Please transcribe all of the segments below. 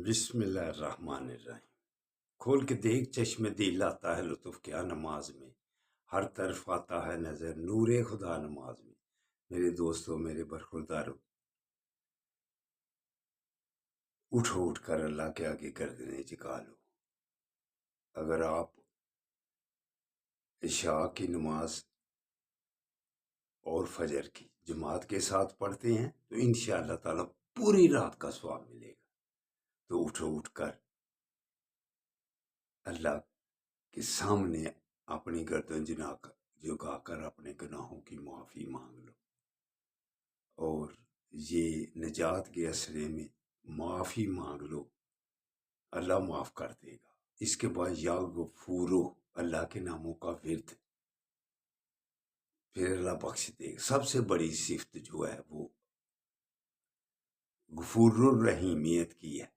بسم اللہ الرحمن الرحیم۔ کھول کے دیکھ چشم دل آتا ہے لطف کیا نماز میں، ہر طرف آتا ہے نظر نور خدا نماز میں۔ میرے دوستوں، میرے برخورداروں، اٹھو اٹھ کر اللہ کے آگے گردنیں جھکا لو۔ اگر آپ عشاء کی نماز اور فجر کی جماعت کے ساتھ پڑھتے ہیں تو انشاءاللہ تعالی پوری رات کا ثواب ملے گا۔ تو اٹھو اٹھ کر اللہ کے سامنے اپنی گردن جھکا کر اپنے گناہوں کی معافی مانگ لو، اور یہ نجات کے اسرے میں معافی مانگ لو، اللہ معاف کر دے گا۔ اس کے بعد یا غفورو، اللہ کے ناموں کا ورد، پھر اللہ بخش دے گا۔ سب سے بڑی صفت جو ہے وہ غفور الرحیمیت کی ہے۔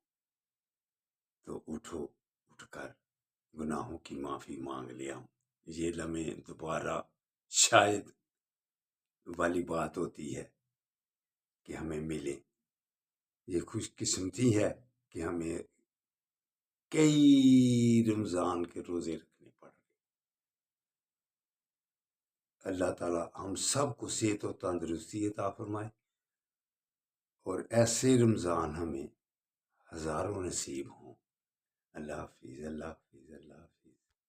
تو اٹھو اٹھ کر گناہوں کی معافی مانگ لیا ہوں۔ یہ لمحے دوبارہ شاید والی بات ہوتی ہے کہ ہمیں ملے۔ یہ خوش قسمتی ہے کہ ہمیں کئی رمضان کے روزے رکھنے پڑ رہے۔ اللہ تعالی ہم سب کو صحت و تندرستی عطا فرمائے، اور ایسے رمضان ہمیں ہزاروں نصیب ہوں۔ اللہ حافظ، اللہ حافظ، اللہ حافظ۔